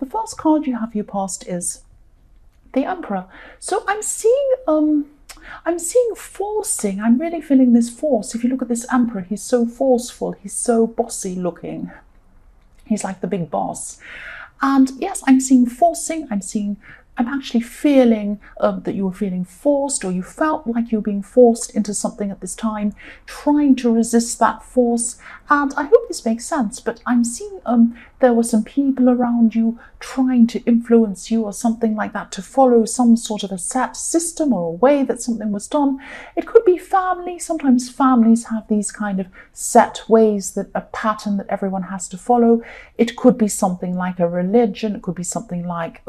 The first card you have for your past is the Emperor. So I'm seeing forcing. I'm really feeling this force. If you look at this Emperor, he's so forceful. He's so bossy looking. He's like the big boss. And yes, I'm seeing forcing. I'm actually feeling that you were feeling forced, or you felt like you were being forced into something at this time, trying to resist that force. And I hope this makes sense, but I'm seeing there were some people around you trying to influence you or something like that, to follow some sort of a set system or a way that something was done. It could be family. Sometimes families have these kind of set ways, that a pattern that everyone has to follow. It could be something like a religion. It could be something like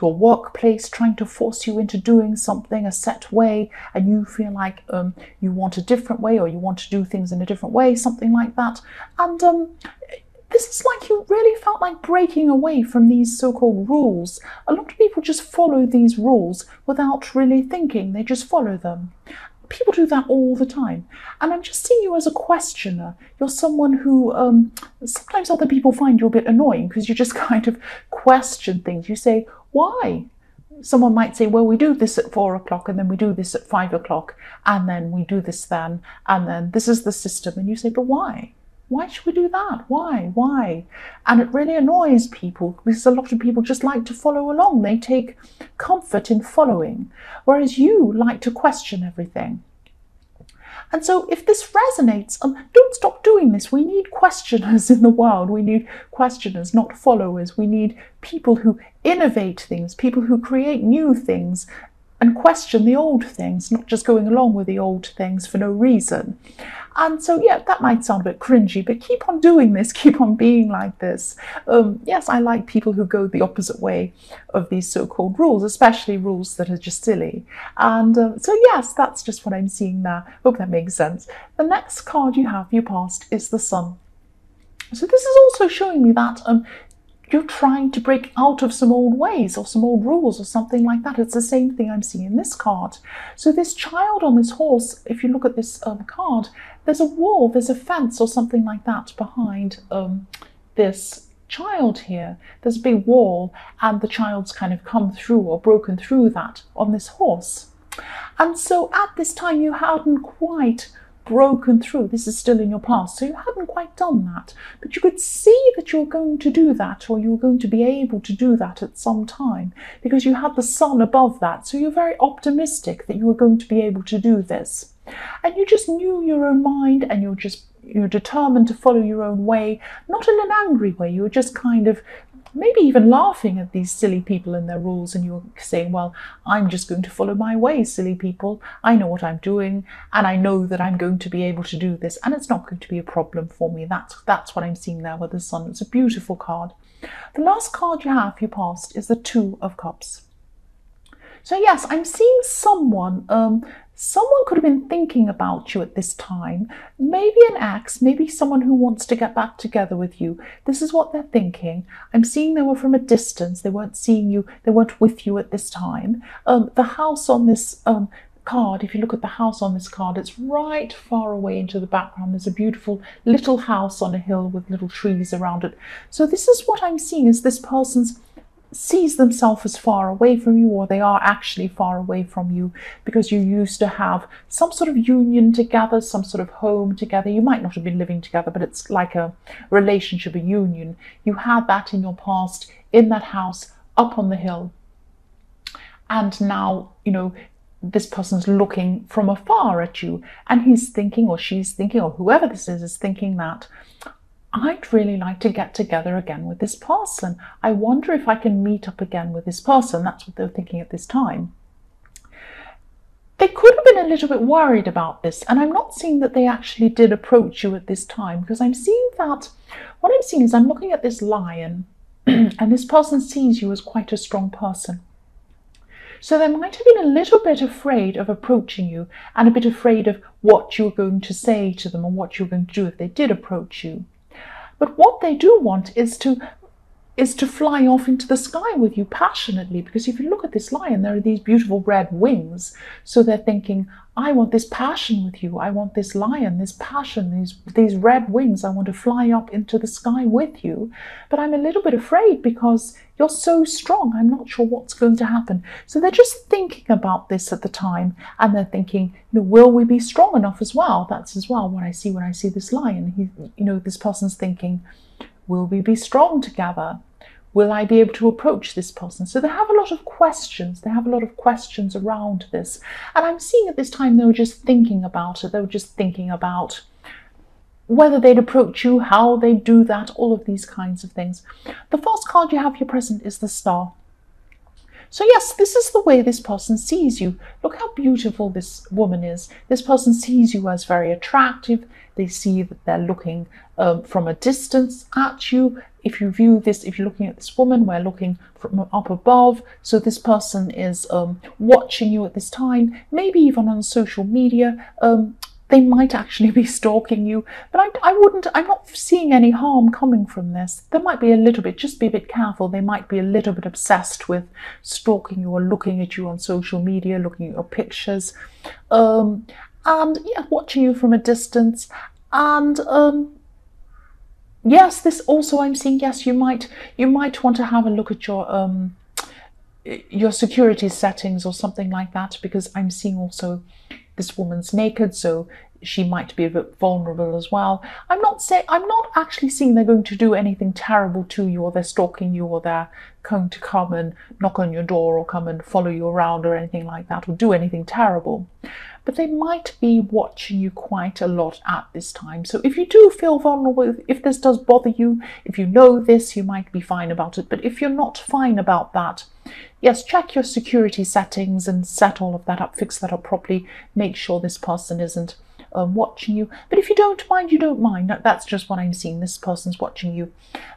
your workplace trying to force you into doing something a set way, and you feel like you want a different way, or you want to do things in a different way, something like that. And this is like you really felt like breaking away from these so-called rules. A lot of people just follow these rules without really thinking. They just follow them. People do that all the time. And I'm just seeing you as a questioner. You're someone who sometimes other people find you a bit annoying, because you just kind of question things. You say, why? Someone might say, well, we do this at 4 o'clock, and then we do this at 5 o'clock, and then we do this then, and then this is the system. And you say, but why? Why should we do that? Why? And it really annoys people, because a lot of people just like to follow along. They take comfort in following, whereas you like to question everything. And so if this resonates, don't stop doing this. We need questioners in the world. We need questioners, not followers. We need people who innovate things, people who create new things and question the old things, not just going along with the old things for no reason. And so, yeah, that might sound a bit cringy, but keep on doing this, keep on being like this. Yes, I like people who go the opposite way of these so-called rules, especially rules that are just silly. And so, yes, that's just what I'm seeing there. Hope that makes sense. The next card you have, your past, is the Sun. So this is also showing me that you're trying to break out of some old ways or some old rules or something like that. It's the same thing I'm seeing in this card. So this child on this horse, if you look at this card, there's a wall, there's a fence or something like that behind this child here. There's a big wall, and the child's kind of come through or broken through that on this horse. And so at this time you hadn't quite broken through. This is still in your past, so you hadn't quite done that, but you could see that you're going to do that, or you're going to be able to do that at some time, because you had the sun above that. So you're very optimistic that you were going to be able to do this, and you just knew your own mind, and you're determined to follow your own way, not in an angry way. You were just kind of maybe even laughing at these silly people and their rules, and you're saying, well, I'm just going to follow my way, silly people. I know what I'm doing, and I know that I'm going to be able to do this, and it's not going to be a problem for me. That's what I'm seeing there with the Sun. It's a beautiful card. The last card you have, your past, is the Two of Cups. So yes, I'm seeing someone could have been thinking about you at this time. Maybe an ex, maybe someone who wants to get back together with you. This is what they're thinking. I'm seeing they were from a distance. They weren't seeing you. They weren't with you at this time. The house on this card, if you look at the house on this card, it's right far away into the background. There's a beautiful little house on a hill with little trees around it. So this is what I'm seeing, is this person's sees themselves as far away from you, or they are actually far away from you, because you used to have some sort of union together, some sort of home together. You might not have been living together, but it's like a relationship, a union. You had that in your past, in that house up on the hill. And now, you know, this person's looking from afar at you, and he's thinking, or she's thinking, or whoever this is thinking that, I'd really like to get together again with this person. I wonder if I can meet up again with this person. That's what they're thinking at this time. They could have been a little bit worried about this, and I'm not seeing that they actually did approach you at this time, because I'm seeing that, what I'm seeing is I'm looking at this lion, and this person sees you as quite a strong person. So they might have been a little bit afraid of approaching you, and a bit afraid of what you're going to say to them and what you're going to do if they did approach you. But what they do want is is to fly off into the sky with you passionately, because if you look at this lion, there are these beautiful red wings. So they're thinking, I want this passion with you. I want this lion, this passion, these red wings. I want to fly up into the sky with you. But I'm a little bit afraid because you're so strong. I'm not sure what's going to happen. So they're just thinking about this at the time, and they're thinking, will we be strong enough as well? That's as well what I see when I see this lion. This person's thinking, will we be strong together? Will I be able to approach this person? So they have a lot of questions. They have a lot of questions around this. And I'm seeing at this time they were just thinking about it. They were just thinking about whether they'd approach you, how they'd do that, all of these kinds of things. The first card you have here present is the Star. So yes, this is the way this person sees you. Look how beautiful this woman is. This person sees you as very attractive. They see that they're looking from a distance at you. If you view this, if you're looking at this woman, we're looking from up above. So this person is watching you at this time, maybe even on social media. They might actually be stalking you, but I'm not seeing any harm coming from this. There might be a little bit, just be a bit careful. They might be a little bit obsessed with stalking you or looking at you on social media, looking at your pictures, and yeah, watching you from a distance. And yes, this also I'm seeing, yes, you might want to have a look at your security settings or something like that, because I'm seeing also this woman's naked, so she might be a bit vulnerable as well. I'm not actually seeing they're going to do anything terrible to you, or they're stalking you, or they're going to come and knock on your door or come and follow you around or anything like that, or do anything terrible. But they might be watching you quite a lot at this time. So if you do feel vulnerable, if this does bother you, if you know this, you might be fine about it. But if you're not fine about that, yes, check your security settings and set all of that up, fix that up properly, make sure this person isn't watching you. But if you don't mind, you don't mind. That's just what I'm seeing. This person's watching you.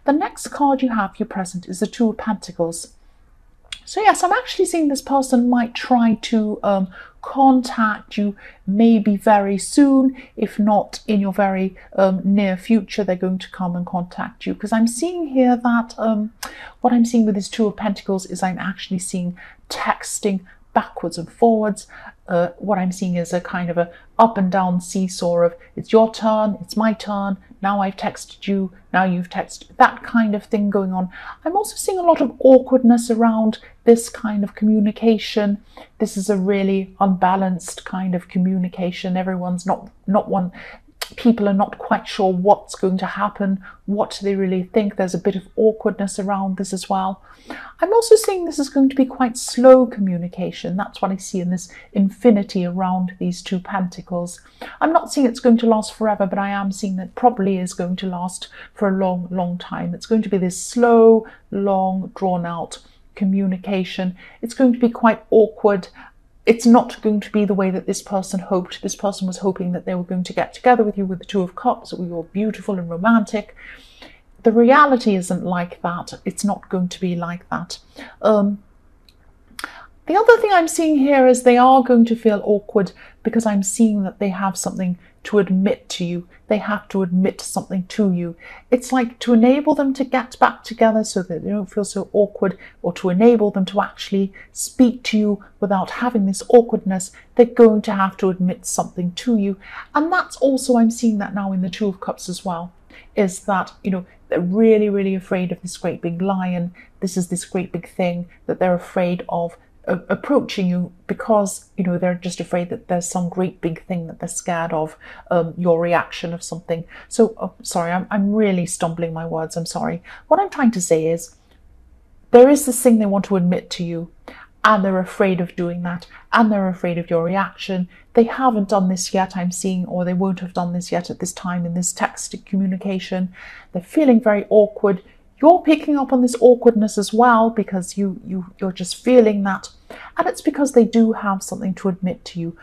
The next card you have here present is the Two of Pentacles. So yes, I'm actually seeing this person might try to contact you maybe very soon. If not in your very near future, they're going to come and contact you, because I'm seeing here that what I'm seeing with this Two of Pentacles is I'm actually seeing texting backwards and forwards. What I'm seeing is a kind of a up and down seesaw of, it's your turn, it's my turn, now I've texted you, now you've texted, that kind of thing going on. I'm also seeing a lot of awkwardness around this kind of communication. This is a really unbalanced kind of communication. Everyone's not one. People are not quite sure what's going to happen, what they really think. There's a bit of awkwardness around this as well. I'm also seeing this is going to be quite slow communication. That's what I see in this infinity around these Two Pentacles. I'm not seeing it's going to last forever, but I am seeing that probably is going to last for a long, long time. It's going to be this slow, long, drawn out communication. It's going to be quite awkward. It's not going to be the way that this person hoped. This person was hoping that they were going to get together with you with the Two of Cups, that we were beautiful and romantic. The reality isn't like that. It's not going to be like that. The other thing I'm seeing here is they are going to feel awkward, because I'm seeing that they have something to admit to you. They have to admit something to you. It's like to enable them to get back together so that they don't feel so awkward, or to enable them to actually speak to you without having this awkwardness, they're going to have to admit something to you. And that's also, I'm seeing that now in the Two of Cups as well, is that, they're really, really afraid of this great big lion. This is this great big thing that they're afraid of approaching you, because they're just afraid that there's some great big thing that they're scared of, your reaction of something. So sorry, I'm really stumbling my words, I'm sorry. What I'm trying to say is there is this thing they want to admit to you, and they're afraid of doing that, and they're afraid of your reaction. They haven't done this yet, I'm seeing, or they won't have done this yet at this time in this text communication. They're feeling very awkward. You're picking up on this awkwardness as well, because you're just feeling that. And it's because they do have something to admit to you.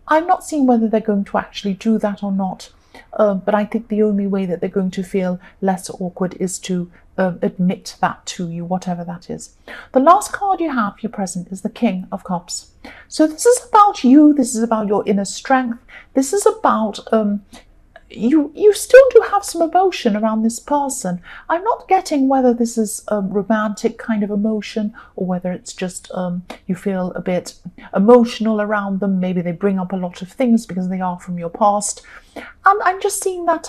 I'm not seeing whether they're going to actually do that or not. But I think the only way that they're going to feel less awkward is to admit that to you, whatever that is. The last card you have here present is the King of Cups. So this is about you. This is about your inner strength. This is about you still do have some emotion around this person. I'm not getting whether this is a romantic kind of emotion or whether it's just you feel a bit emotional around them. Maybe they bring up a lot of things because they are from your past. And I'm just seeing that,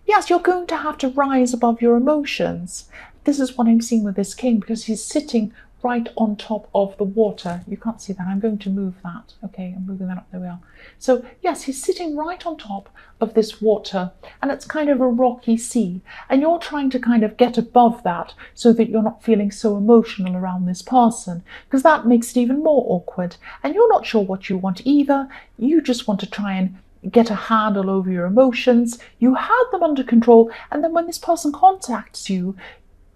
yes, you're going to have to rise above your emotions. This is what I'm seeing with this king, because he's sitting right on top of the water. You can't see that. I'm going to move that. Okay, I'm moving that up. There we are. So yes, he's sitting right on top of this water, and it's kind of a rocky sea, and you're trying to kind of get above that so that you're not feeling so emotional around this person, because that makes it even more awkward, and you're not sure what you want either. You just want to try and get a handle over your emotions. You had them under control, and then when this person contacts you,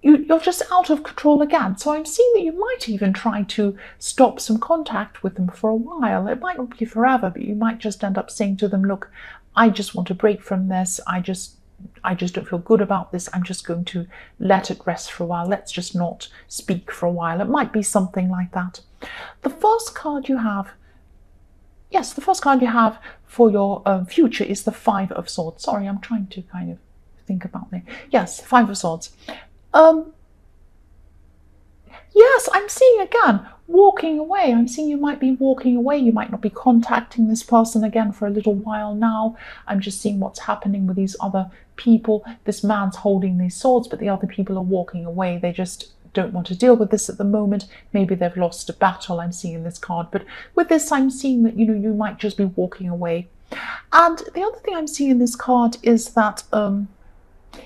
you're just out of control again. So I'm seeing that you might even try to stop some contact with them for a while. It might not be forever, but you might just end up saying to them, look, I just want a break from this. I just don't feel good about this. I'm just going to let it rest for a while. Let's just not speak for a while. It might be something like that. The first card you have, yes, the first card you have for your future is the Five of Swords. Sorry, I'm trying to kind of think about it. Yes, Five of Swords. Yes, I'm seeing again walking away. I'm seeing you might be walking away. You might not be contacting this person again for a little while now. I'm just seeing what's happening with these other people. This man's holding these swords, but the other people are walking away. They just don't want to deal with this at the moment. Maybe they've lost a battle. I'm seeing this card, but with this I'm seeing that you might just be walking away. And the other thing I'm seeing in this card is that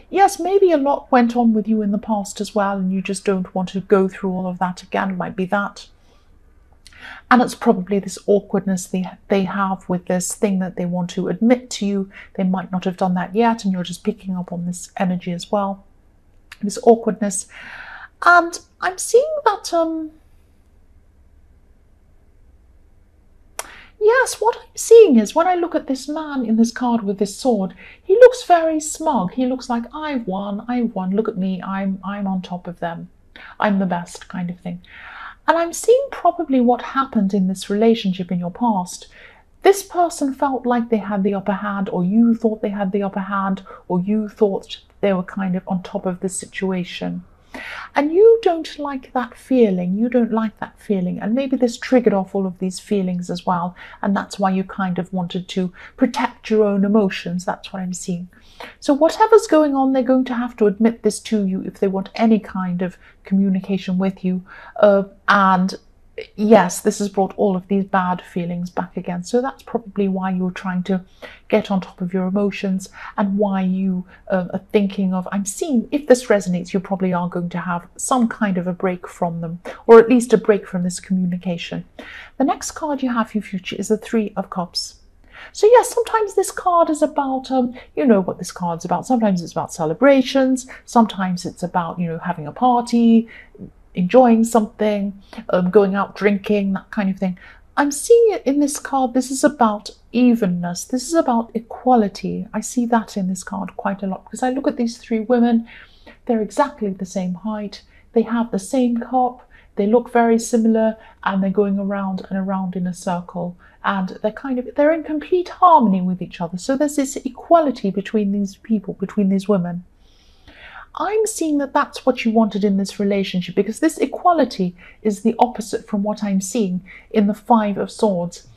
yes, maybe a lot went on with you in the past as well, and you just don't want to go through all of that again. It might be that. And it's probably this awkwardness they have with this thing that they want to admit to you. They might not have done that yet, and you're just picking up on this energy as well, this awkwardness. And I'm seeing that yes, what I'm seeing is when I look at this man in this card with this sword, he looks very smug. He looks like, I've won, look at me, I'm on top of them. I'm the best, kind of thing. And I'm seeing probably what happened in this relationship in your past. This person felt like they had the upper hand, or you thought they had the upper hand, or you thought they were kind of on top of the situation. And you don't like that feeling. You don't like that feeling. And maybe this triggered off all of these feelings as well. And that's why you kind of wanted to protect your own emotions. That's what I'm seeing. So whatever's going on, they're going to have to admit this to you if they want any kind of communication with you. And yes, this has brought all of these bad feelings back again. So that's probably why you're trying to get on top of your emotions, and why you are thinking of, I'm seeing, if this resonates, you probably are going to have some kind of a break from them, or at least a break from this communication. The next card you have for your future is the Three of Cups. So yes, sometimes this card is about, you know what this card's about. Sometimes it's about celebrations. Sometimes it's about, having a party, enjoying something, going out drinking, that kind of thing. I'm seeing it in this card. This is about evenness. This is about equality. I see that in this card quite a lot, because I look at these three women. They're exactly the same height. They have the same cup. They look very similar, and they're going around and around in a circle, and they're in complete harmony with each other. So there's this equality between these people, between these women. I'm seeing that that's what you wanted in this relationship, because this equality is the opposite from what I'm seeing in the Five of Swords.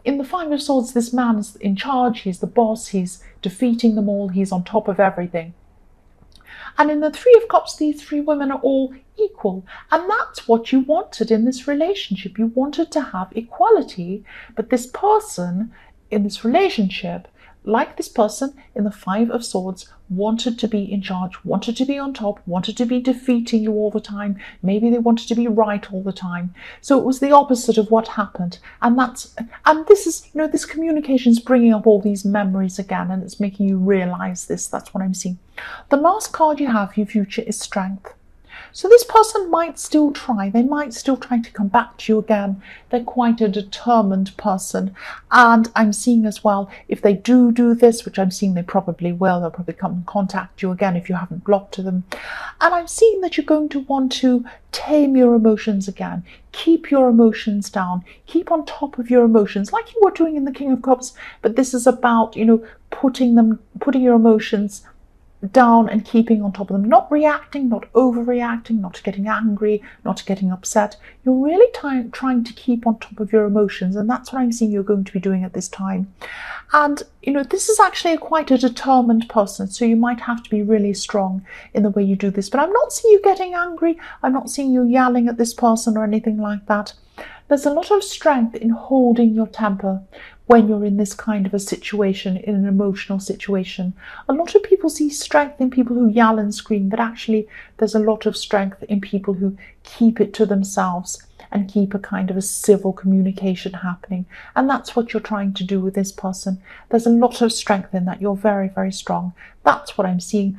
In the Five of Swords, this man is in charge, he's the boss, he's defeating them all, he's on top of everything. And in the Three of Cups, these three women are all equal. And that's what you wanted in this relationship. You wanted to have equality, but this person in this relationship, like this person in the Five of Swords, wanted to be in charge, wanted to be on top, wanted to be defeating you all the time. Maybe they wanted to be right all the time. So it was the opposite of what happened. And this is, this communication is bringing up all these memories again, and it's making you realize this. That's what I'm seeing. The last card you have for your future is Strength. So this person might still try. They might still try to come back to you again. They're quite a determined person. And I'm seeing as well, if they do this, which I'm seeing they probably will, they'll probably come and contact you again if you haven't blocked them. And I'm seeing that you're going to want to tame your emotions again. Keep your emotions down. Keep on top of your emotions, like you were doing in the King of Cups. But this is about, putting your emotions down and keeping on top of them, not reacting, not overreacting, not getting angry, not getting upset. You're really trying to keep on top of your emotions, and that's what I'm seeing you're going to be doing at this time. And this is actually quite a determined person, so you might have to be really strong in the way you do this. But I'm not seeing you getting angry. I'm not seeing you yelling at this person or anything like that. There's a lot of strength in holding your temper when you're in this kind of a situation, in an emotional situation. A lot of people see strength in people who yell and scream, but actually there's a lot of strength in people who keep it to themselves and keep a kind of a civil communication happening. And that's what you're trying to do with this person. There's a lot of strength in that. You're very, very strong. That's what I'm seeing.